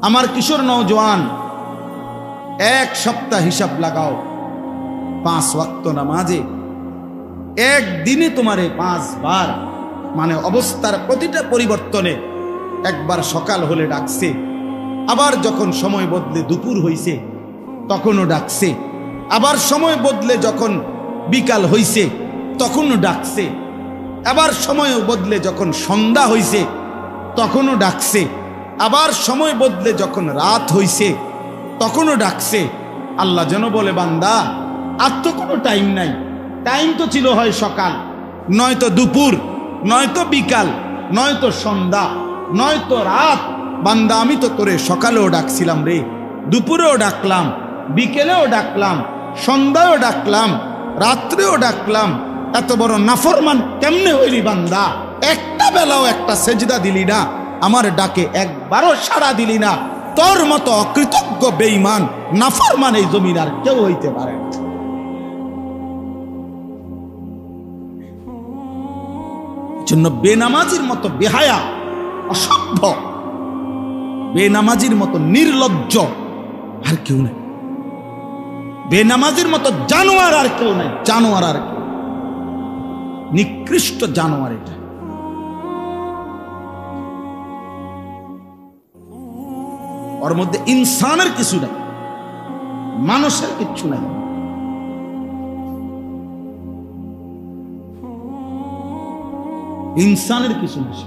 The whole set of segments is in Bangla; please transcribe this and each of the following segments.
আমার কিশোর নওজোয়ান, এক সপ্তাহ হিসাব লাগাও, 5 ওয়াক্ত নামাজে একদিনে তোমারে 5 বার, মানে অবস্থার প্রতিটা পরিবর্তনে, একবার সকাল হলে ডাকছে, আবার যখন সময় বদলে দুপুর হইছে তখনও ডাকছে, আবার সময় বদলে যখন বিকাল হইছে তখনও ডাকছে, আবার সময় বদলে যখন সন্ধ্যা হইছে তখনও ডাকছে, আবার সময় বদলে যখন রাত হইছে তখনও ডাকছে। আল্লাহ যেন বলে, বান্দা আর তো কোনো টাইম নাই, টাইম তো ছিল হয় সকাল, নয়তো দুপুর, নয়তো বিকাল, নয়তো সন্ধ্যা, নয়তো রাত। বান্দা আমি তো তোরে সকালেও ডাকছিলাম রে, দুপুরেও ডাকলাম, বিকেলেও ডাকলাম, সন্ধ্যায়ও ডাকলাম, রাত্রেও ডাকলাম। এত বড় নাফরমান কেমনে হইলি বান্দা? একটা বেলাও একটা সেজদা দিলি না, আমার ডাকে একবারও সাড়া দিলি না। তোর মতো অকৃতজ্ঞ বেঈমান নাফরমান এই জমিন আর কেউ হইতে পারে না। জন্য বেনামাজির মতো বেহায়া, অসভ্য, বেনামাজির মতো নির্লজ্জ আর কেউ নাই, বেনামাজির মতো জানোয়ার আর কেউ নাই, জানোয়ার আর কেউ, নিকৃষ্ট জানোয়ার এটা। ওর মধ্যে ইনসানের কিছু নাই, মানুষের কিচ্ছু নাই। ইনসানের কিছু নাই,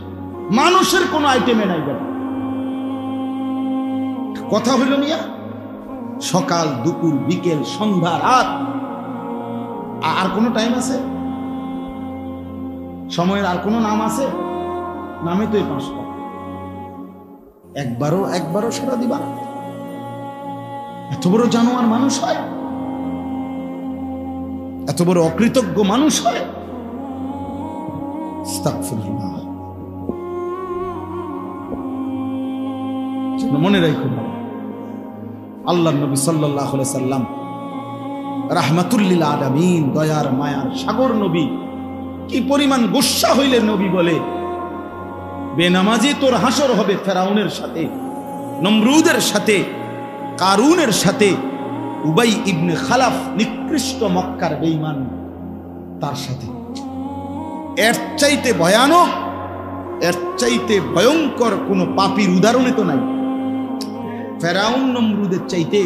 মানুষের কোনো আইটেমে নাই। কথা হইল মিয়া, সকাল দুপুর বিকেল সন্ধ্যা রাত, আর কোনো টাইম আছে? সময়ের আর কোনো নাম আছে? নামে তো এই 5টা। একবারও সারা দিবা না? এত বড় জানোয়ার মানুষ হয়, এত বড় অকৃতজ্ঞ মানুষ হয়। আস্তাগফিরুল্লাহ। মনে রাখো, আল্লাহর নবী সাল্লাল্লাহু আলাইহি সাল্লাম রাহমাতুল লিল আলামিন, দয়ার মায়ার সাগর নবী, কি পরিমাণ গুসা হইলে নবী বলে, বেনামাজি তোর হাসর হবে ফেরাউনের সাথে, নমরুদের সাথে, কারুনের সাথে, উবাই ইবনে খালাফ নিকৃষ্ট মক্কার বেঈমান তার সাথে। এর চাইতে ভয়ানক, এর চাইতে ভয়ঙ্কর কোন পাপীর উদাহরণে তো নাই। ফেরাউন নমরুদের চাইতে,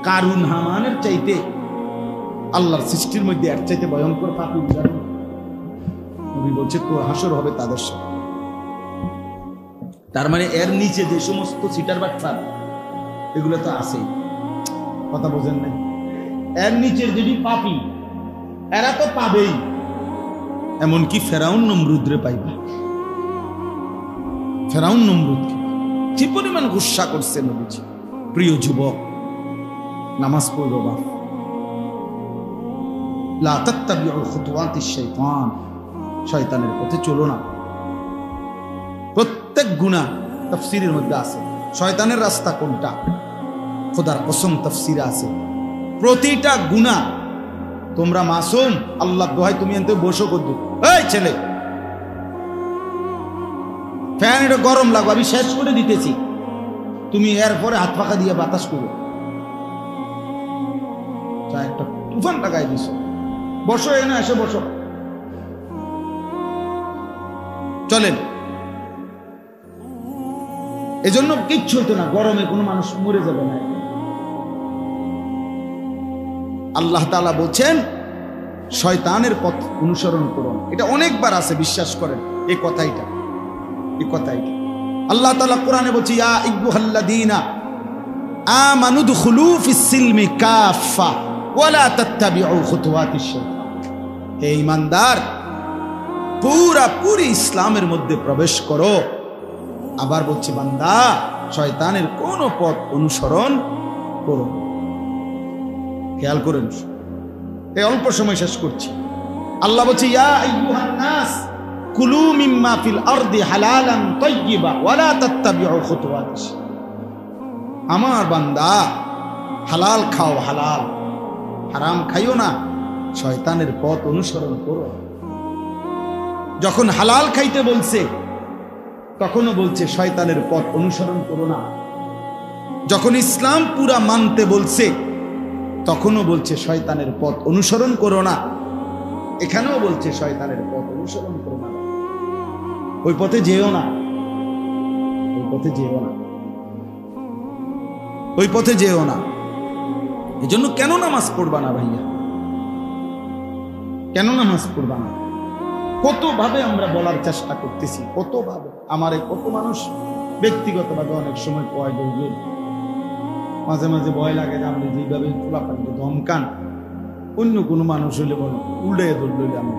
কারুন হামানের চাইতে আল্লাহর সৃষ্টির মধ্যে এর চাইতে ভয়ঙ্কর পাপীর উদাহরণ নবী বলছে তোর হাসর হবে তাদের সাথে। তার মানে এর নিচে যে সমস্ত সিটার বাটপার এগুলো তো আছেই, কথা বোঝেন নাই? এর নিচের যদি পাপী এরা তো পাবেই, এমনকি ফেরাউন নমরুদরে পাইবা। ফেরাউন নমরুদকে কি পরিমাণ গুসা করছে নবীজি। প্রিয় যুবক, নামাজ পড়ো বাপ, লা তাত্তাবিউ খুতুওয়াতিশ শাইতান, শয়তানের পথে চলো না। প্রত্যেক গুনাহ তাফসীরের মধ্যে আছে, শয়তানের রাস্তা কোনটা খোদার কসম তাফসীরে আছে। প্রতিটা গুনাহ তোমরা মাসুম, আল্লাহ দোহাই তুমি এনতে বসো করছো, এই ছেলে ফ্যান এটা গরম লাগবে, আমি শেষ করে দিতেছি, তুমি এরপরে হাত পাখা দিয়ে বাতাস করো, যা একটা তুফান লাগাই দিছ, বসো এনে এসে বসো, চলেন। এজন্য কিচ্ছু হতো না, গরমে কোনো মানুষ মরে যাবে না। আল্লাহ তাআলা বলছেন শয়তানের পথ অনুসরণ করুন। এটা অনেকবার আছে, বিশ্বাস করেন এই কথাইটা। আল্লাহ তাআলা কোরআনে বলছে, ইয়া আইয়ুহাল্লাযীনা আমানু দুখুলু ফিস সিলমি কাফা ওয়া লা তাত্তাবিউ খুতুওয়াতিশ শাইতান। হে ঈমানদার, পুরোপুরি ইসলামের মধ্যে প্রবেশ করো। আবার বলছে, বান্দা শয়তানের কোন পথ অনুসরণ করো। খেয়াল করেন, এই অল্প সময় শেষ করছি। আল্লাহ বলছে, ইয়া আইয়ুহান নাস কুলু মিম্মা ফিল আরদি হালালান তাইয়্যিবা ওয়া লা তাত্তাবিউ খুতুওয়াতিশ। আমার বান্দা হালাল খাও, হালাল, হারাম খাইও না, শয়তানের পথ অনুসরণ করো। যখন হালাল খাইতে বলছে তখনও বলছে শয়তানের পথ অনুসরণ করো না। যখন ইসলাম পুরা মানতে বলছে তখনও বলছে শয়তানের পথ অনুসরণ করো না। এখানেও বলছে শয়তানের পথ অনুসরণ করো না, ওই পথে যেও না, ওই পথে যেও না, ওই পথে যেও না। এজন্য কেন নামাজ পড়বা না ভাইয়া? কেন নামাজ পড়বা না? কত ভাবে আমরা বলার চেষ্টা করতেছি, কত ভাবে আমারে কত মানুষ ব্যক্তিগতভাবে অনেক সময় কয় যে মাঝে মাঝে ভয় লাগে যে আপনি যেভাবে খোলাপানকে ধমকান, অন্য কোনো মানুষ হলে বলো উল্টে ধরল আমি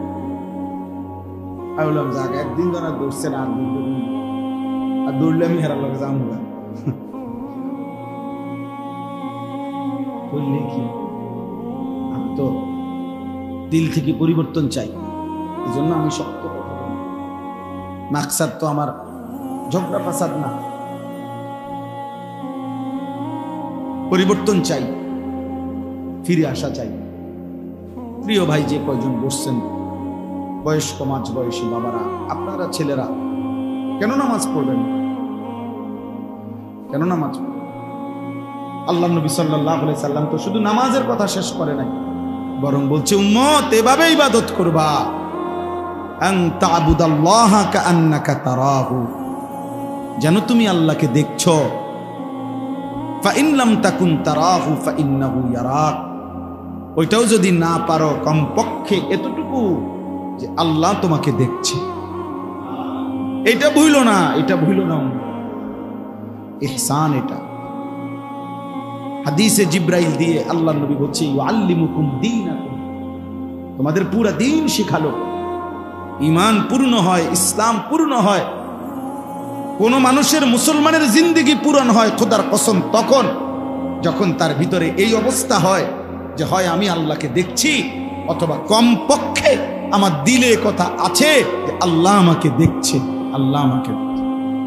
বললাম যাক একদিন ধরা দৌড়ছে না, আর দৌড়লে আমি হেরার লাগে যাবো না। বললে কি আমি তো দিল থেকে পরিবর্তন চাই, এই জন্য আমি শক্ত কথা বলি। মাকসাদ তো আমার ঝগড়া ফাসাদ না, পরিবর্তন চাই, ফিরে আসা চাই। প্রিয় ভাই যে কয়জন বসছেন, বয়স্ক মাঝ বয়সী বাবারা, আপনারা ছেলেরা কেন নামাজ পড়বেন? কেন নামাজ পড়বেন? আল্লাহ নবী সাল্লাল্লাহু আলাইহি সাল্লাম তো শুধু নামাজের কথা শেষ করে নাই, বরং বলছে উম্মত এভাবে ইবাদত করবা, আন তা'বুদাল্লাহা কাআন্নাকা তারাহু, যেন তুমি আল্লাহকে দেখছো। ফাইন লাম তাকুন তারাহু ফাইন্নাহু ইয়ারাক, ওইটাও যদি না পারো কমপক্ষে এতটুকু যে আল্লাহ তোমাকে দেখছে, এটা ভুলো না, এটা ভুলো না। ইহসান এটা। হাদিসে জিব্রাইল দিয়ে আল্লাহ নবী বলছে ইউআল্লিমুকুম দীনাকুম, তোমাদের পুরা দিন শিখালো। ঈমান পূর্ণ হয়, ইসলাম পূর্ণ হয়, কোন মানুষের মুসলমানের জিন্দেগি পূরণ হয় খোদার কসম তখন যখন তার ভিতরে এই অবস্থা হয় যে হয় আমি আল্লাহকে দেখছি, অথবা কমপক্ষে আমার দিলে কথা আছে যে আল্লাহ আমাকে দেখছে, আল্লাহ আমাকে দেখছে।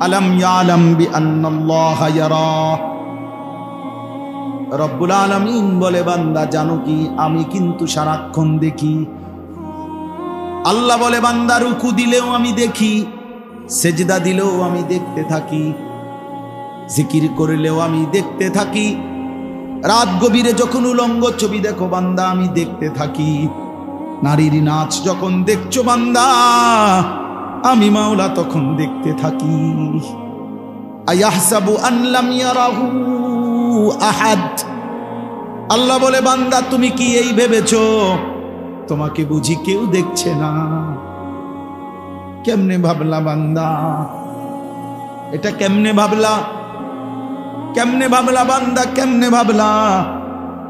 আলাম ইয়ালাম বিআন্নাল্লাহা ইয়ারা, রব্বুল আলামিন বলে বান্দা জানো কি আমি কিন্তু সারাক্ষণ দেখি। আল্লাহ বলে বান্দা রুকু দিলেও আমি দেখি, সেজদা দিলেও আমি দেখতে থাকি, জিকির করলেও আমি দেখতে থাকি, রাত গভীরে যখন উলঙ্গ ছবি দেখো বান্দা আমি দেখতে থাকি, নারীর নাচ যখন দেখছো বান্দা আমি মাওলা তখন দেখতে থাকি। আয়াহসাবু আন লাম ইয়ারাহু আহাদ, আল্লাহ বলে বান্দা তুমি কি এই ভেবেছো তোমাকে বুঝি কেউ দেখছে না? কেমনে ভাবলা বান্দা? এটা কেমনে ভাবলা? কেমনে ভাবলা বান্দা? কেমনে ভাবলা?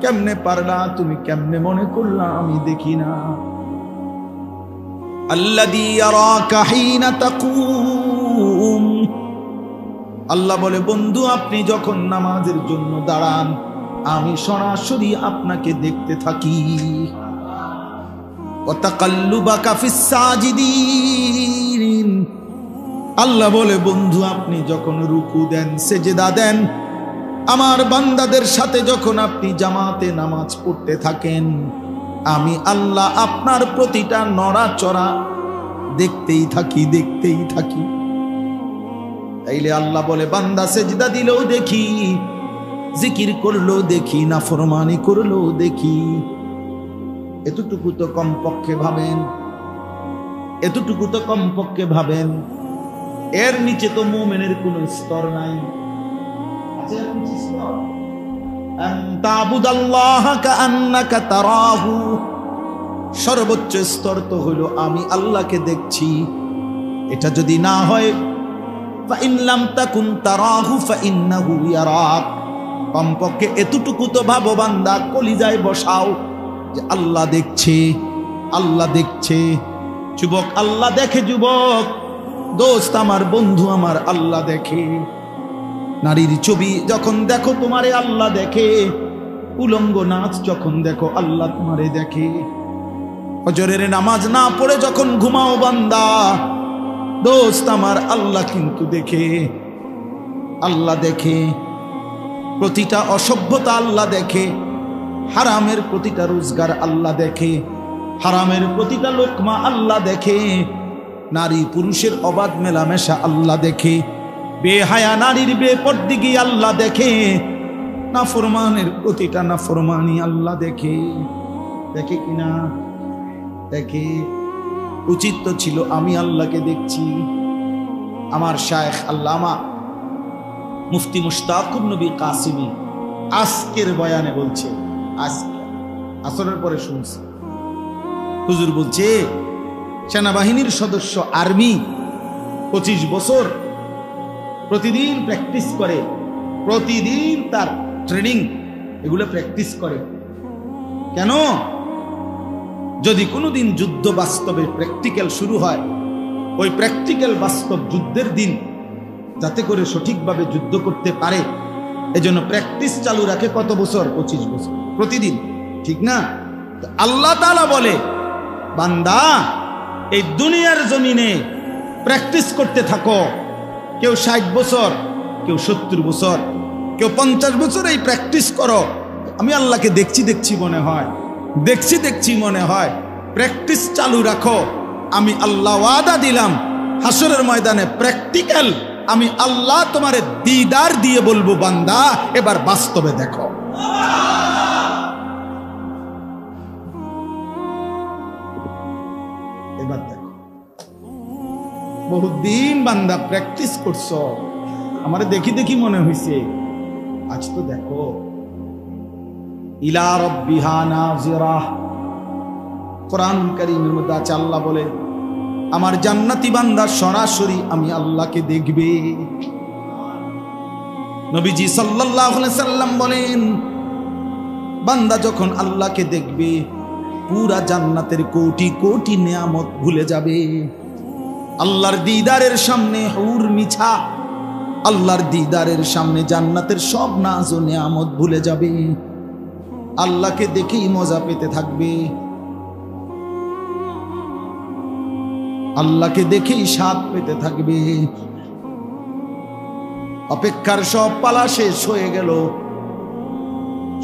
কেমনে পারলা? তুমি কেমনে মনে করলা আমি দেখি না? আল্লাযী ইয়ারাকা হিনা তাকুম, আল্লাহ বলে বন্ধু আপনি যখন নামাজের জন্য দাঁড়ান আমি সরাসরি আপনাকে দেখতে থাকি। ওয়া তাকাল্লুবাকা ফিস সাজিদিন, আল্লাহ বলে বন্ধু আপনি যখন রুকু দেন সেজদা দেন, আমার বান্দাদের সাথে যখন আপনি জামাতে নামাজ পড়তে থাকেন আমি আল্লাহ আপনার প্রতিটা নড়াচড়া দেখতেই থাকি, দেখতেই থাকি। তাইলে আল্লাহ বলে বান্দা সেজদা দিলেও দেখি, জিকির করলেও দেখি, নাফরমানি করলেও দেখি। এতটুকু তো কমপক্ষে ভাবেন, এতটুকু তো কমপক্ষে ভাবেন। এর নিচে তো মুমিনের কোনো স্তর নাই। আছে এর নিচে স্তর? আন তা'বুদাল্লাহা কাআন্নাকা তারাহু, সর্বোচ্চ স্তর তো হলো আমি আল্লাহকে দেখছি। এটা যদি না হয় ফাইন লাম তাকুন তারাহু ফাইন্নাহু ইয়ারাক, কমপক্ষে এতটুকু তো ভাবো বান্দা, কলিজায় বসাও যে আল্লাহ দেখছে, আল্লাহ দেখছে। যুবক আল্লাহ দেখে, যুবক দোস্ত আমার বন্ধু আমার আল্লাহ দেখে। নারীর ছবি যখন দেখো তোমারে আল্লাহ দেখে, উলঙ্গ নাচ যখন দেখো আল্লাহ তোমারে দেখে। ফজরের নামাজ না পড়ে যখন ঘুমাও বান্দা দোস্ত আমার আল্লাহ কিন্তু দেখে, আল্লাহ দেখে। প্রতিটা অসভ্যতা আল্লাহ দেখে, হারামের প্রতিটা রোজগার আল্লাহ দেখে, হারামের প্রতিটা লোকমা আল্লাহ দেখে। নারী পুরুষের অবাধ মেলামেশা আল্লাহ দেখে, বেহায়া নারীর বেপরদিগি আল্লাহ দেখে, নাফরমানের প্রতিটা নাফরমানি আল্লাহ দেখে। দেখে কিনা? দেখে। উচিত তো ছিল আমি আল্লাহকে দেখছি। আমার শায়েখ আল্লামা মুফতি মুশতাকুর নবী কাসিমি আজকের বয়ানে বলছে, আজকে আসরের পরে শুনছি, হুজুর বলছে সেনাবাহিনীর সদস্য আর্মি 25 বছর প্রতিদিন প্র্যাকটিস করে, প্রতিদিন তার ট্রেনিং এগুলো প্র্যাকটিস করে। কেন? যদি কোনোদিন যুদ্ধ বাস্তবে প্র্যাকটিক্যাল শুরু হয়, ওই প্র্যাকটিক্যাল বাস্তব যুদ্ধের দিন যাতে করে সঠিকভাবে যুদ্ধ করতে পারে, এজন্য প্র্যাকটিস চালু রাখে। কত বছর? 25 বছর প্রতিদিন, ঠিক না? আল্লাহ তাআলা বলে, বান্দা এই দুনিয়ার জমিনে প্র্যাকটিস করতে থাকো। কেউ 60 বছর, কেউ 70 বছর, কেউ 50 বছর এই প্র্যাকটিস করো। আমি আল্লাহকে দেখছি মনে হয়, দেখছি মনে হয়। প্র্যাকটিস চালু রাখো। আমি আল্লাহ ওয়াদা দিলাম হাসরের ময়দানে প্র্যাকটিক্যাল আমি আল্লাহ তোমারে দিদার দিয়ে বলবো, বান্দা এবার বাস্তবে দেখো। এবার দেখো। বহুদিন বান্দা প্র্যাকটিস করছো, আমারে দেখি মনে হইছে, আজ তো দেখো। ইলা রাব্বিহা নাযিরা, কোরআন কারীমের মধ্যে আছে, আল্লাহ বলে আমার জান্নাতি বান্দা সরাসরি আমি আল্লাহকে দেখবে। নবীজি সাল্লাল্লাহু আলাইহি সাল্লাম বলেন, বান্দা যখন আল্লাহকে দেখবে পুরা জান্নাতের কোটি কোটি নিয়ামত ভুলে যাবে। আল্লাহর দিদারের সামনে হুর মিছা, আল্লাহর দিদারের সামনে জান্নাতের সব নাজ ও নিয়ামত ভুলে যাবে। আল্লাহকে দেখেই মজা পেতে থাকবে, আল্লাহকে দেখেই স্বাদ পেতে থাকবে। অপেক্ষার সব পালা শেষ হয়ে গেল,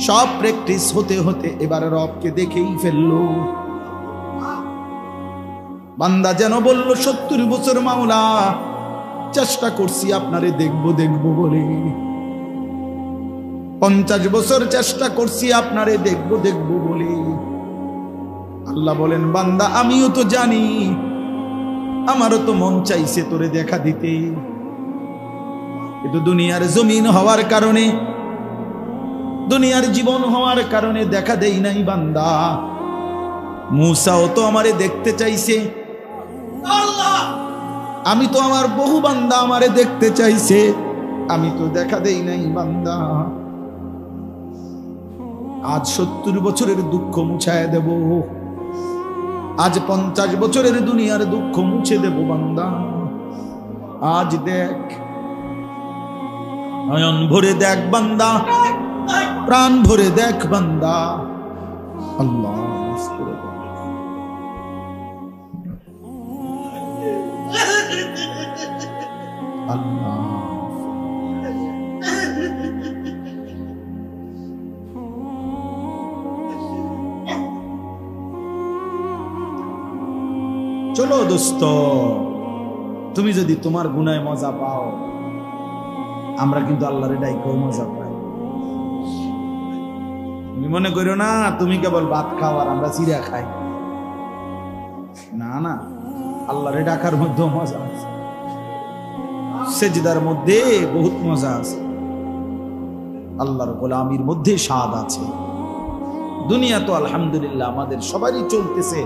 সব প্র্যাকটিস হতে হতে এবার রবকে দেখেই ফেললো। বান্দা যেন বলল 70 বছর মাওলা চেষ্টা করছি আপনারে দেখবো বলে, 50 বছর চেষ্টা করছি আপনারে দেখবো বলে। আল্লাহ বলেন, বান্দা আমিও তো জানি, আমারও তো মন চাইছে তোরে দেখা দিতে, কিন্তু দুনিয়ার জমিন হওয়ার কারণে, দুনিয়ার জীবন হওয়ার কারণে দেখা দেই নাই বান্দা। মূসাও তো আমারে দেখতে চাইছে, আমি তো আমার বহু বান্দা আমারে দেখতে চাইছে, আমি তো দেখা দেই নাই বান্দা। আজ 70 বছরের দুঃখ মুছায় দেব, আজ 50 বছরের দুনিয়ার দুঃখ মুছে দেব বান্দা। আজ দেখ, নয়ন ভরে দেখ বান্দা, প্রাণ ভরে দেখ বান্দা। আল্লাহ আল্লাহ চলো দোস্ত, তুমি যদি তোমার গুনায় মজা পাও, আমরা কিন্তু আল্লাহর ডাইকেও মজা পাই। তুমি মনে করো না তুমি কেবল ভাত খাও আর আমরা চিড়া খাই, না না, আল্লাহরে ডাকার মধ্যে মজা আছে, সেজদার মধ্যে বহুত মজা আছে, আল্লাহর গোলামির মধ্যে স্বাদ আছে। দুনিয়া তো আলহামদুলিল্লাহ আমাদের সবারই চলতেছে,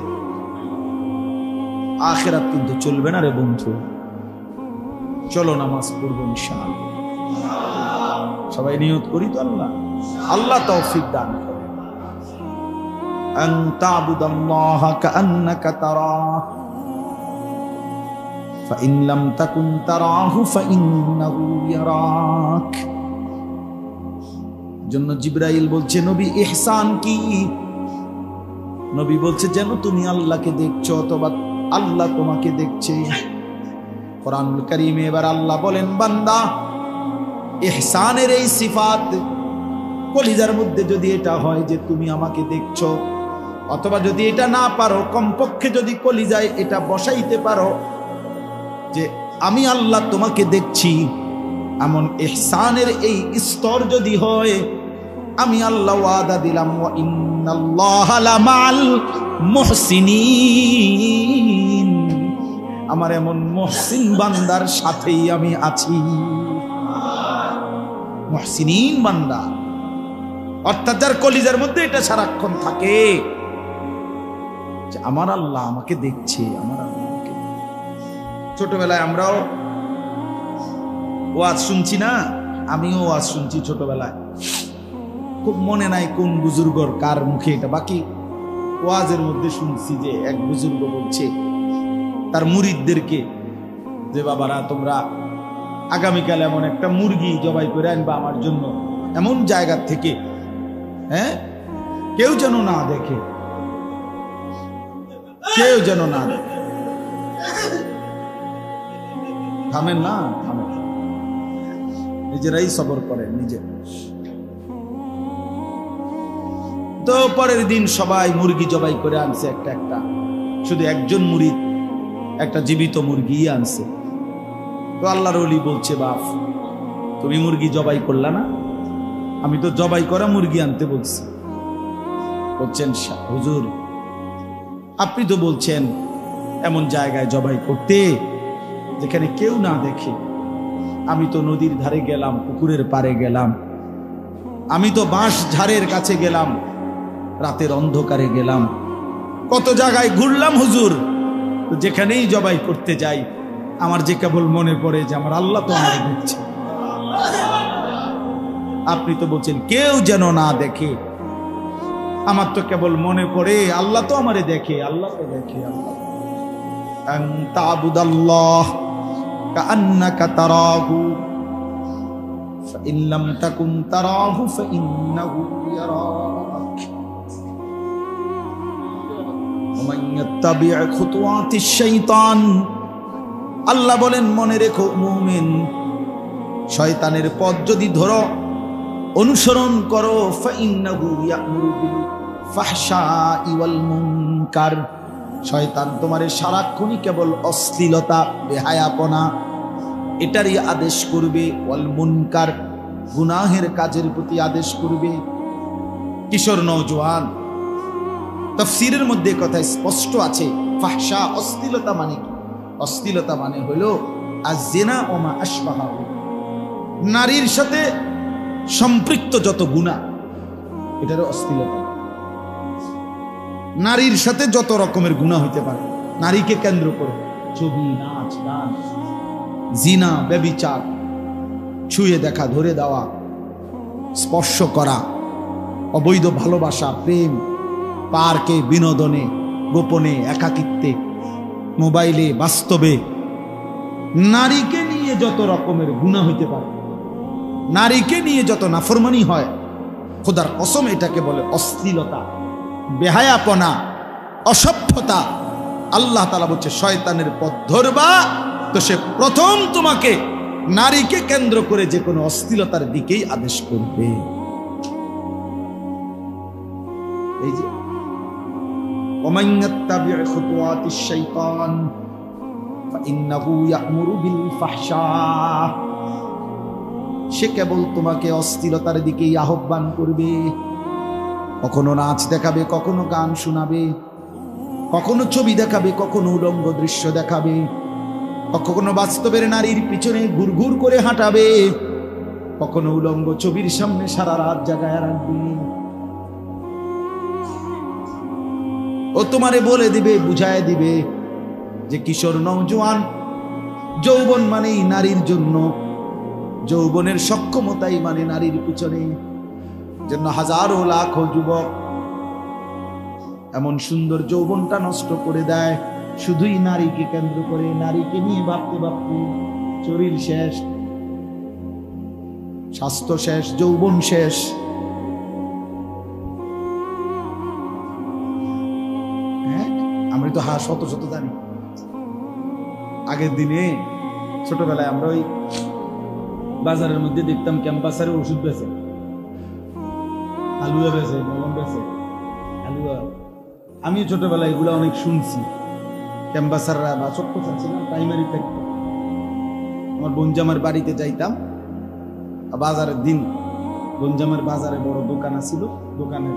আখিরাত কিন্তু চলবে না রে বন্ধু। চলো নামাজ পড়বো ইনশাআল্লাহ, সবাই নিয়ত করি তো আল্লাহ, আল্লাহ তৌফিক দান করে। আন তা'বুদাল্লাহা কাআন্নাকা তারাহু ফাইন লাম তাকুন তারাহু ফাইন্নাহু ইয়ারাক। জন্য জিবরাইল বলছে, নবী ইহসান কি? নবী বলছে যেন তুমি আল্লাহকে দেখছো অথবা আল্লাহ তোমাকে দেখছে। কোরআনুল কারীমে এবার আল্লাহ বলেন, বান্দা ইহসানের এই সিফাত কলিজার মধ্যে যদি এটা হয় যে তুমি আমাকে দেখছো, অথবা যদি এটা না পারো কমপক্ষে যদি কলিজায় এটা বসাইতে পারো যে আমি আল্লাহ তোমাকে দেখছি, এমন ইহসানের এই স্তর যদি হয়, আমি আল্লাহ ওয়াদা দিলাম ওয়া ইন্নাল্লাহা লামাল মুহসিনিন, আমার এমন মুহসিন বান্দার সাথেই আমি আছি। মুহসিনিন বান্দা অর্থাৎ যার কলিজার মধ্যে এটা সারাক্ষণ থাকে যে আমার আল্লাহ আমাকে দেখছে, আমার আল্লাহ আমাকে। ছোটবেলায় আমরাও ওয়াজ শুনছি না, আমিও ওয়াজ শুনছি ছোটবেলায়, খুব মনে নাই কোন বুজুর্গর কার মুখে এটা, বাকি ওয়াজের মধ্যে শুনছি যে এক বুজুর্গ বলছে তার মুরিদদেরকে যে বাবারা তোমরা আগামীকাল এমন একটা মুরগি জবাই করে আনবা আমার জন্য, এমন জায়গা থেকে, হ্যাঁ, কেউ যেন না দেখে, কেউ যেন না দেখে। থামেন না, থামেন, নিজেরাই সবর করেন নিজে। তো পরের দিন সবাই মুরগি জবাই করে আনছে একটা একটা, শুধু একজন মুরিদ একটা জীবিত মুরগি আনছে। তো আল্লাহর ওলি বলছে, বাপ তুমি মুরগি জবাই করলা না? আমি তো জবাই করা মুরগি আনতে বলছি। বলছেন হুজুর আপনি তো বলছেন এমন জায়গায় জবাই করতে যেখানে কেউ না দেখে। আমি তো নদীর ধারে গেলাম, পুকুরের পাড়ে গেলাম, আমি তো বাঁশ ঝাড়ের কাছে গেলাম, রাতের অন্ধকারে গেলাম, কত জায়গায় ঘুরলাম হুজুর। যেখানেই জবাই করতে যাই আমার যে কেবল মনে পড়ে যে আমার আল্লাহ তো আমাকে দেখছে। আপনি তো বলছেন কেউ যেন না দেখে, আমার তো কেবল মনে পড়ে আল্লাহ তো আমারে দেখে, আল্লাহ তো দেখে। আল্লাহ আন তা'বুদাল্লাহ কাআন্নাকা তারাহু ফাইন লাম তাকুন তারাহু ফাইন্নাহু ইয়ারাক ওয়া মান ইয়াত্তাবি' খুতুওয়াতিশ শাইতান। আল্লাহ বলেন মনে রেখো মুমিন, শয়তানের পথ যদি ধরো, অনুসরণ করো, ফাইন্নাহু ইয়া'মুরু বিল ফাহশাই ওয়াল মুনকার, শয়তান তোমারে সারাক্ষণই কেবল অশ্লীলতা, বেহায়াপনা এটারই আদেশ করবে, ওয়াল মুনকার গুনাহের কাজের প্রতি আদেশ করবে। কিশোর নওজোয়ান, তাফসীরের মধ্যে কথা স্পষ্ট আছে, ফাহশা অশ্লীলতা মানে কি? অশ্লীলতা মানে হলো আয-যিনা ওয়া মা আশবাহু, নারীর সাথে সম্পৃক্ত যত গুনাহ, এটারও অশ্লীলতা। নারীর সাথে যত রকমের গুনাহ হইতে পারে নারীকে কেন্দ্র করে, ছবি, নাচ, গান, জিনা, ব্যভিচার, ছুঁয়ে দেখা, ধরে দেওয়া, স্পর্শ করা, অবৈধ ভালোবাসা, প্রেম, পার্কে, বিনোদনে, গোপনে, একাকিত্বে, মোবাইলে, বাস্তবে, নারীকে নিয়ে যত রকমের গুনাহ হইতে পারে, নারীকে নিয়ে যত নাফরমানি হয়, খোদার কসম এটাকে বলে অশ্লীলতা, বেহায়াপনা, অসভ্যতা। আল্লাহ তাআলা বলছে শয়তানের পথ ধরবা তো সে প্রথম তোমাকে নারীকে কেন্দ্র করে যে কোনো অশ্লীলতার দিকেই আদেশ করবে। এই যে ওমান ইয়াত্তাবি' খুতুওয়াতিশ শাইতান ফাইন্নাহু ইয়া'মুরু বিল ফাহশা, সে কেবল তোমাকে অশ্লীলতার দিকেই আহ্বান করবে। কখনো নাচ দেখাবে, কখনো গান শোনাবে, কখনো ছবি দেখাবে, কখনো উলঙ্গ দৃশ্য দেখাবে, কখনো বাস্তবের নারীর পিছনে ঘুরঘুর করে হাঁটাবে, কখনো উলঙ্গ ছবির সামনে সারা রাত জাগায় রাখবে। ও তোমারে বলে দিবে, বুঝায় দিবে যে কিশোর নওজোয়ান, যৌবন মানেই নারীর জন্য, যৌবনের সক্ষমতাই মানে নারীর পিছনে। জন্য হাজারো লাখো যুবক এমন সুন্দর যৌবনটা নষ্ট করে দেয় শুধুই নারীকে কেন্দ্র করে, নারীকে নিয়ে ভাবতে ভাবতে শরীর শেষ, স্বাস্থ্য শেষ, যৌবন শেষ। হ্যাঁ, আমরা তো শত শত জানি। আগের দিনে ছোটবেলায় আমরা ওই বাজারের মধ্যে দেখতাম ক্যাম্পাসের ওষুধ বেচে, হালুয়া বেচে, মলম বেচে, হালুয়া। আমি ছোটবেলায় এগুলো অনেক শুনছি। ক্যাম্পাসাররা বা ছোট্ট ছিলাম, প্রাইমারি থাকতো, আমার বনজামার বাড়িতে যাইতাম, বাজারের দিন বনজামার বাজারে বড় দোকান আছিল, দোকানে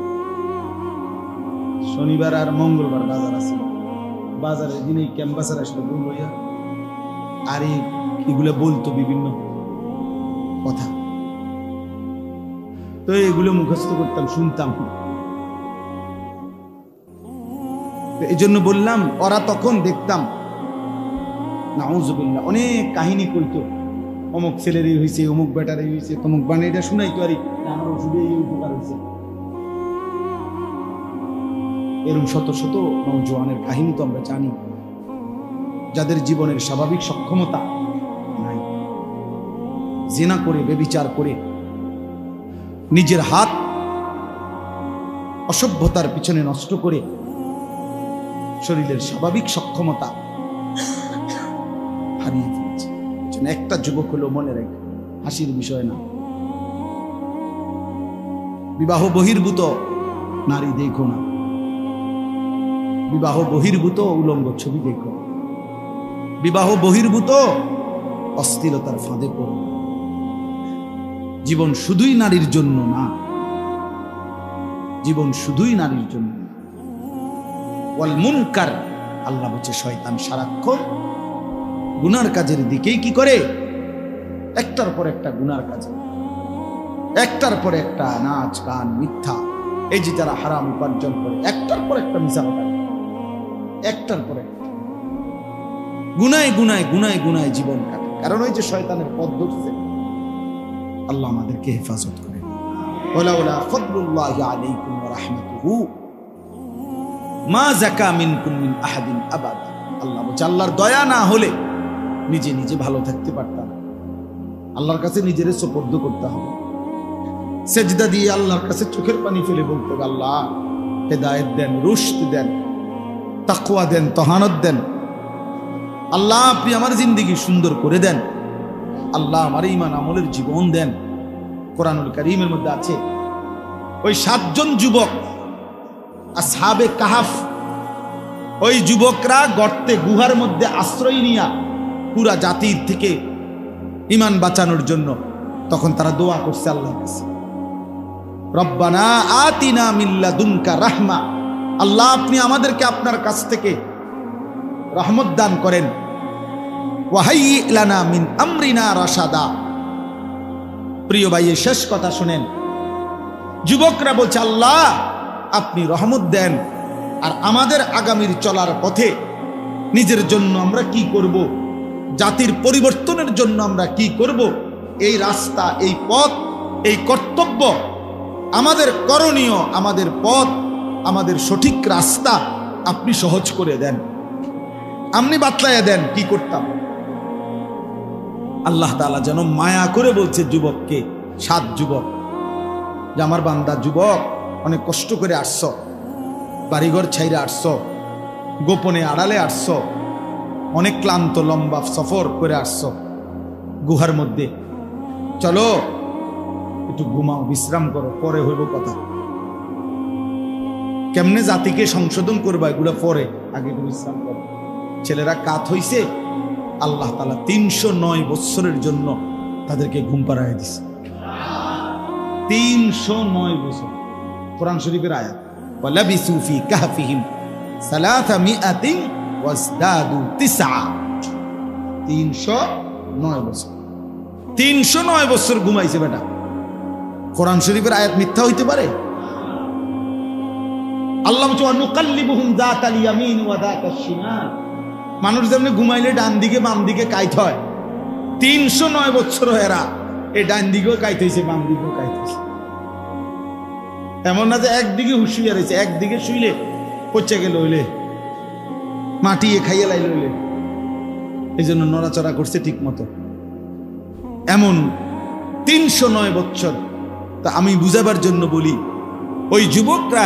শনিবার আর মঙ্গলবার বাজার আছিল। বাজারের দিন এই ক্যাম্পাসের আসলে বল হইয়া আর এগুলো বলতো বিভিন্ন কথা, তো এগুলো মুখস্থ করতাম, শুনতাম। এই জন্য বললাম, ওরা তখন দেখতাম নাউজুবিল্লাহ অনেক কাহিনী কইতো, অমুক ছেলেরই হয়েছে, অমুক বেটারই হয়েছে, তমুক বানে, এটা শুনাইতো আর আমার ওষুধে এই উপকার হয়েছে। এরকম শত শত নওজোয়ানের কাহিনী তো আমরা জানি, যাদের জীবনের স্বাভাবিক সক্ষমতা নাই, জিনা করে, বেবিচার করে, নিজের হাত অসভ্যতার পিছনে নষ্ট করে শরীরের স্বাভাবিক সক্ষমতা হারিয়ে ফেলেছে। একটা যুবক হলো, মনে রেখে, হাসির বিষয় না, বিবাহ বহির্ভূত নারী দেখো না, বিবাহ বহির্ভূত উলঙ্গ ছবি দেখো, বিবাহ বহির্ভূত অশ্লীলতার ফাঁদে পড়ো। জীবন শুধুই নারীর জন্য না, জীবন শুধুই নারীর জন্য। ওয়াল মুনকার, আল্লাহ বলছে শয়তান সারাক্ষণ গুনার কাজের দিকেই কি করে, একটার পর একটা গুনার কাজ, একটার পর একটা নাচ গান মিথ্যা, এই যে যারা হারাম উপার্জন করে, একটার পর একটা মিশা কথা, একটার পর একটা গুনায় গুনায় গুনায় গুনায় জীবন কাটে। কারণ ওই যে শয়তানের পথ ধরছে। আল্লাহ আমাদেরকে হেফাজত করে। ওয়ালাউলা ফাদলুল্লাহি আলাইকুম ওয়া রাহমাতুহু মা যাকা মিনকুম মিন আহাদিন আবাদা। আল্লাহ বলছে, আল্লাহর দয়া না হলে নিজে নিজে ভালো থাকতে পারতাম। আল্লাহর কাছে নিজের সুপর্দ করতে হবে, সেজদা দিয়ে আল্লাহর কাছে চোখের পানি ফেলে বলতে হবে, আল্লাহ হেদায়েত দেন, রুশদ দেন, তাকওয়া দেন, তহানত দেন। আল্লাহ আপনি আমার জিন্দেগি সুন্দর করে দেন। আল্লাহ আমার ঈমান আমলের জীবন দেন। কোরআনুল কারীমের মধ্যে আছে, ওই 7 জন যুবক আসহাবে কাহাফ, ওই যুবকরা গর্তে গুহার মধ্যে আশ্রয় নিয়া পুরা জাতির থেকে ঈমান বাঁচানোর জন্য, তখন তারা দোয়া করছে আল্লাহর কাছে, রব্বানা আতিনা মিন লাদুনকা রাহমা। আল্লাহ আপনি আমাদেরকে আপনার কাছ থেকে রহমত দান করেন। ওয়াহাইয়ি লানা মিন আমরিনা রাশাদা। প্রিয় ভাই, এই শেষ কথা শুনেন। যুবকরা বলছে, আল্লাহ আপনি রহমত দেন, আর আমাদের আগামীর চলার পথে নিজের জন্য আমরা কি করব, জাতির পরিবর্তনের জন্য আমরা কি করব, এই রাস্তা, এই পথ, এই কর্তব্য, আমাদের করণীয়, আমাদের পথ, আমাদের সঠিক রাস্তা আপনি সহজ করে দেন, আপনি বাতলাইয়া দেন কি করতাম। আল্লাহ তাআলা যেন মায়া করে বলছে যুবককে, 7 যুবক, যে আমার বান্দা যুবক, অনেক কষ্ট করে আসছ, বাড়িঘর ছাইরে আসছ, গোপনে আড়ালে আসছ, অনেক ক্লান্ত লম্বা সফর করে আসছ গুহার মধ্যে, চলো একটু ঘুমাও, বিশ্রাম করো, পরে হইব কথা। কেমনে জাতিকে সংশোধন করবা এগুলো পরে, আগে একটু বিশ্রাম করো। ছেলেরা কাত হইছে, আল্লাহ তাআলা 309 বছরের জন্য তাদেরকে ঘুম পাড়ায় দিছে। 309 বছর, কোরআন শরীফের আয়াত। ওয়ালাবিসু ফি কাহফিহিম 300 ওয়াজদাদু 9। 309 বছর, 309 বছর ঘুমাইছে বেটা। কোরআন শরীফের আয়াত মিথ্যা হইতে পারে? আল্লাহ বলছে, ওয়ানুকাল্লিবুহুম যাতাল ইয়ামিন ওয়া যাতাশ শিমাল। মানুষ যেমন ঘুমাইলে ডান দিকে বাম দিকে কাইত হয়, 309 বছর এরা এই ডান দিকেও কাইত হয়েছে, বাম দিকেও কাইত হয়েছে। এমন না যে একদিকে হুঁশিয়ে রয়েছে, একদিকে শুইলে পচে গেল, হইলে মাটিয়ে খাইয়ে লাইলে, হইলে এই জন্য নড়াচড়া করছে ঠিক মতো। এমন 309 বছর। তা আমি বুঝাবার জন্য বলি, ওই যুবকরা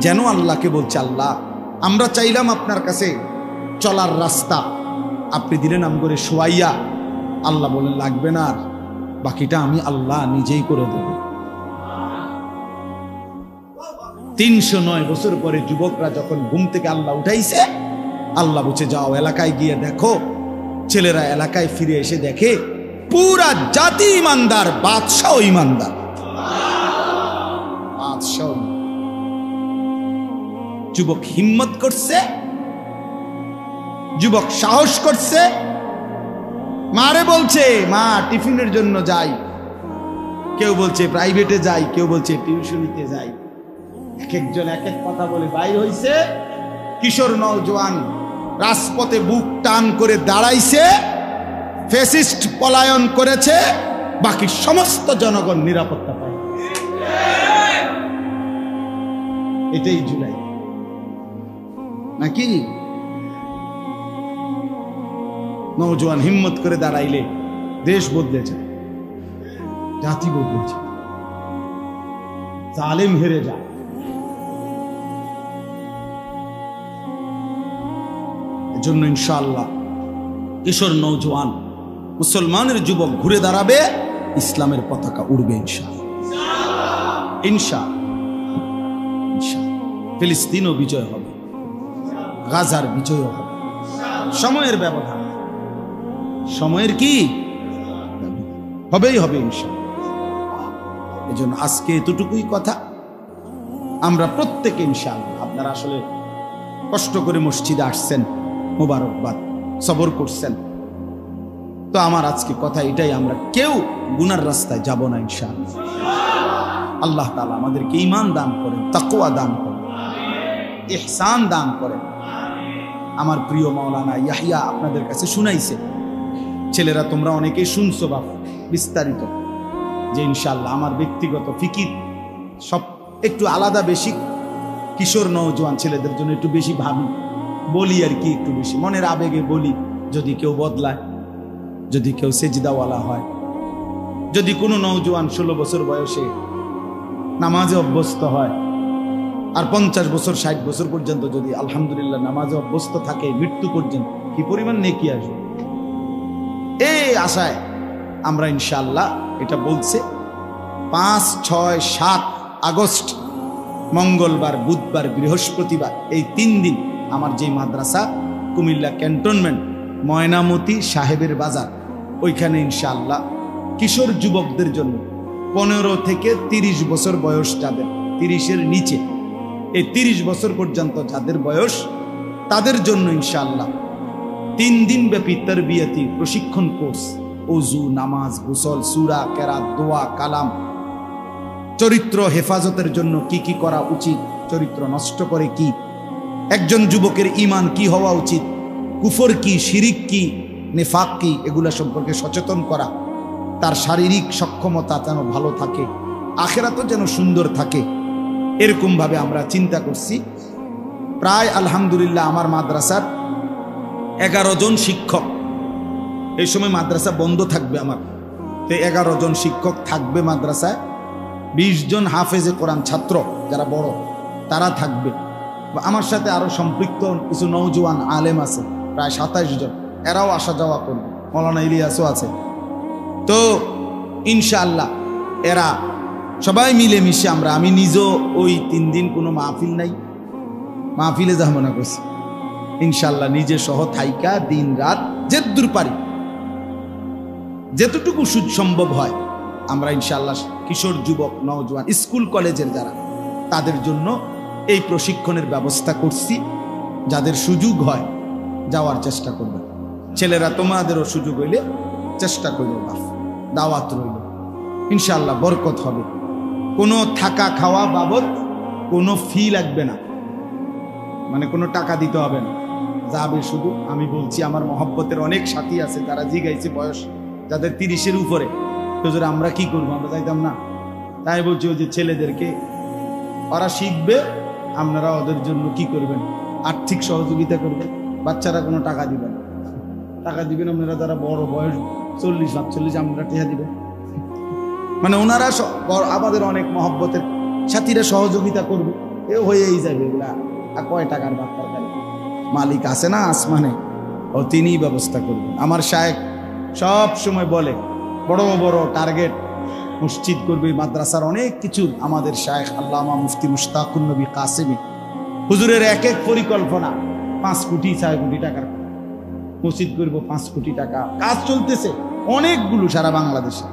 যেন আল্লাহকে বলছে, আল্লাহ আমরা চাইলাম আপনার কাছে চলার রাস্তা, আপনি দিলেন আম করে শোয়াইয়া। আল্লাহ বলেন, লাগবে না, আর বাকিটা আমি আল্লাহ নিজেই করে দেব। 309 বছর পরে যুবকরা যখন ঘুম থেকে আল্লাহ উঠাইছে, আল্লাহ বলছে, যাও এলাকায় গিয়ে দেখো ছেলেরা এলাকায় ফিরে এসে দেখে পুরা জাতি ইমানদার, বাদশাহ ইমানদার। বাদশাহ যুবক হিম্মত করছে, যুবক সাহস করছে, মারে বলছে মা টিফিনের জন্য যাই, কেউ বলছে প্রাইভেটে যাই, কেউ বলছে টিউশনিতে যাই, এক একজন এক এক কথা বলে বাইর হইছে। কিশোর নওজোয়ান রাজপথে বুক টান করে দাঁড়াইছে, ফ্যাসিস্ট পলায়ন করেছে, বাকি সমস্ত জনগণ নিরাপত্তা পায়। এটাই জুলাই নাকি? নওজোয়ান হিম্মত করে দাঁড়াইলে দেশ বদলে যায়, জাতি বদলে যায়, জালেম হেরে যায়। এজন্য ইনশাআল্লাহ কিশোর নওজোয়ান মুসলমানের যুবক ঘুরে দাঁড়াবে, ইসলামের পতাকা উড়বে ইনশাআল্লাহ। ইনশাআল্লাহ ফিলিস্তিনও বিজয় হবে, গাজার বিজয় হবে। সময়ের ব্যবধান, সময়ের কি হবেই হবে ইনশাআল্লাহ। এজন্য আজকে এতটুকুই কথা। আমরা প্রত্যেকে ইনশাআল্লাহ, আপনারা আসলে কষ্ট করে মসজিদে আসছেন, মোবারকবাদ, সবর করছেন। তো আমার আজকে কথা এটাই, আমরা কেউ গুনার রাস্তায় যাব না ইনশাআল্লাহ। আল্লাহ তাআলা আমাদেরকে ঈমান দান করেন, তাকওয়া দান করেন, ইহসান দান করেন। আমার প্রিয় মাওলানা ইয়াহিয়া আপনাদের কাছে শুনাইছে, ছেলেরা তোমরা অনেকেই শুনছো বাপ বিস্তারিত, যে ইনশাআল্লাহ আমার ব্যক্তিগত ফিকির সব একটু আলাদা, বেশি কিশোর নওজোয়ান ছেলেদের জন্য একটু বেশি ভাবি, বলি আর কি, একটু বেশি মনের আবেগে বলি। যদি কেউ বদলায়, যদি কেউ সেজদাওয়ালা হয়, যদি কোনো নওজোয়ান 16 বছর বয়সে নামাজে অভ্যস্ত হয়, আর 50 বছর 60 বছর পর্যন্ত যদি আলহামদুলিল্লাহ নামাজে অভ্যস্ত থাকে মৃত্যু পর্যন্ত, কি পরিমাণ নেকি আসবে। এই আশায় আমরা ইনশাআল্লাহ, এটা বলছে 5, 6, 7 আগস্ট মঙ্গলবার, বুধবার, বৃহস্পতিবার, এই 3 দিন আমার যে মাদ্রাসা কুমিল্লা ক্যান্টনমেন্ট ময়নামতি সাহেবের বাজার, ওইখানে ইনশাআল্লাহ কিশোর যুবকদের জন্য 15 থেকে 30 বছর বয়স, যাদের 30-এর নিচে, এই 30 বছর পর্যন্ত যাদের বয়স, তাদের জন্য ইনশাআল্লাহ 3 দিন ব্যাপী তারবিয়াতি প্রশিক্ষণ কোর্স, ওযু, নামাজ, গোসল, সূরা, কেরাত, দোয়া, কালাম, চরিত্র হেফাজতের জন্য কি কি করা উচিত, চরিত্র নষ্ট করে কি, একজন যুবকের ঈমান কি হওয়া উচিত, কুফর কি, শিরিক কি, নেফাক কি, এগুলা সম্পর্কে সচেতন করা, তার শারীরিক সক্ষমতা যেন ভালো থাকে, আখিরাতও যেন সুন্দর থাকে, এরকম ভাবে আমরা চিন্তা করছি। প্রায় আলহামদুলিল্লাহ আমার মাদ্রাসার 11 জন শিক্ষক, এই সময় মাদ্রাসা বন্ধ থাকবে আমার, তো 11 জন শিক্ষক থাকবে মাদ্রাসায়, 20 জন হাফেজে কোরআন ছাত্র যারা বড় তারা থাকবে। আমার সাথে আরো সম্পৃক্ত কিছু নওজোয়ান আলেম আছে, প্রায় 27 জন, এরাও আসা যাওয়া করবে, মৌলানা ইলিয়াসও আছে। তো ইনশাআল্লাহ এরা সবাই মিলেমিশে আমরা, আমি নিজেও ওই 3 দিন কোনো মাহফিল নাই, মাহফিলে যাবো না করছি ইনশাআল্লাহ, নিজে সহ থাইকা দিন রাত যেদূর পারি, যেতটুকু সম্ভব হয় আমরা ইনশাআল্লাহ কিশোর যুবক নওজোয়ান স্কুল কলেজের যারা, তাদের জন্য এই প্রশিক্ষণের ব্যবস্থা করছি। যাদের সুযোগ হয় যাওয়ার চেষ্টা করবে, ছেলেরা তোমাদেরও সুযোগ হইলে চেষ্টা করবে, দাওয়াত রইল ইনশাআল্লাহ, বরকত হবে। কোনো থাকা খাওয়া বাবদ কোনো ফি লাগবে না, মানে কোনো টাকা দিতে হবে না, যাবে শুধু। আমি বলছি আমার মহব্বতের অনেক সাথী আছে যারা জিগাইছে বয়স, যাদের 30-এর উপরে, হুজুর আমরা কি করবো, আমরা যাইতাম না। তাই বলছি ওই যে ছেলেদেরকে, ওরা শিখবে, আপনারা ওদের জন্য কি করবেন, আর্থিক সহযোগিতা করবেন। বাচ্চারা কোনো টাকা দিবেন, টাকা দিবেন আপনারা যারা বড় বয়স 40-45, আমরা টেহা দিবেন। মানে ওনারা আমাদের অনেক মহব্বতের সাথীরা সহযোগিতা করবে, এ হয়েই যাবে এগুলা। আর কয় টাকার বাচ্চার গাড়ি, মালিক আছে না আসমানে, ও তিনিই ব্যবস্থা করবেন। আমার শায়েখ সব সময় বলে বড় বড় টার্গেট, মসজিদ করবে, মাদ্রাসার অনেক কিছু। আমাদের শায়েখ আল্লামা মুফতি মুশতাকুন নবী কাসেমি হুজুরের এক এক পরিকল্পনা 5 কোটি 6 কোটি টাকার, মসজিদ করবো 5 কোটি টাকা, কাজ চলতেছে অনেকগুলো সারা বাংলাদেশে।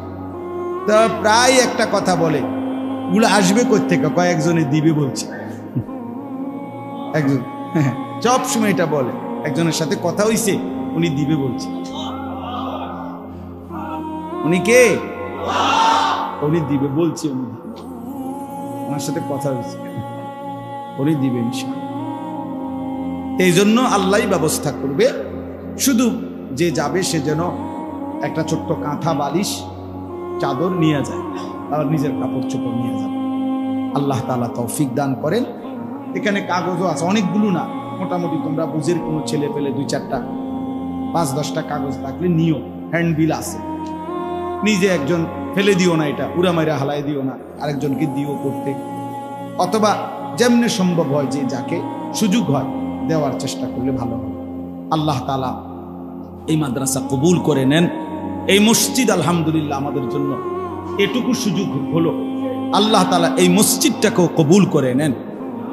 তা প্রায় একটা কথা বলে, ওগুলো আসবে কই থেকে, কয়েকজনে দিবে বলছে একজন, সব সময় এটা বলে। একজনের সাথে কথা হইছে, উনি দিবে বলছে। উনি কে? উনি দিবে বলছে, উনি ওনার সাথে কথা হয়েছে, উনি দিবে ইনশাআল্লাহ। এই জন্য আল্লাহ ব্যবস্থা করবে। শুধু যে যাবে সে যেন একটা ছোট্ট কাঁথা, বালিশ, চাদর নিয়ে যায়, আর নিজের কাপড় চোপড় নিয়ে যাবে। আল্লাহ তাআলা তৌফিক দান করেন। এখানে কাগজও আছে, অনেকগুলো না, মোটামুটি তোমরা বুঝের কোনো ছেলে পেলে 2-4টা 5-10টা কাগজ থাকলে নিও। হ্যান্ডবিল আছে, নিজে একজন ফেলে দিও না, এটা উড়া মাইরা হালাই দিও না, আরেকজনকে দিও করতে, অথবা যেমনি সম্ভব হয় যে যাকে সুযোগ হয় দেওয়ার চেষ্টা করলে ভালো হবে। আল্লাহ তাআলা এই মাদ্রাসা কবুল করে নেন। এই মসজিদ আলহামদুলিল্লাহ আমাদের জন্য এটুকু সুযোগ হলো, আল্লাহ তাআলা এই মসজিদটাকেও কবুল করে নেন।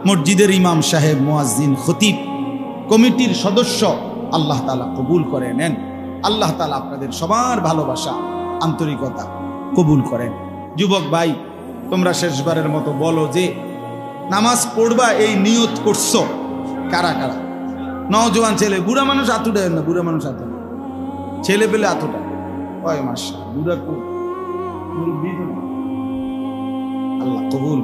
মসজিদের ইমাম সাহেব, মুয়াজ্জিন, খতিব, কমিটির সদস্য আল্লাহ তাআলা কবুল করে নেন। আল্লাহ তাআলা আপনাদের সবার ভালোবাসা, আন্তরিকতা কবুল করেন। যুবক ভাই, তোমরা শেষবারের মতো বলো যে নামাজ পড়বা এই নিয়ত করছো কারা কারা? নওজোয়ান ছেলে, বুড়া মানুষ আতুটা না, বুড়া মানুষ আতু না, ছেলে পেলে আতুটা ওই মাসা বুড়া, আল্লাহ কবুল।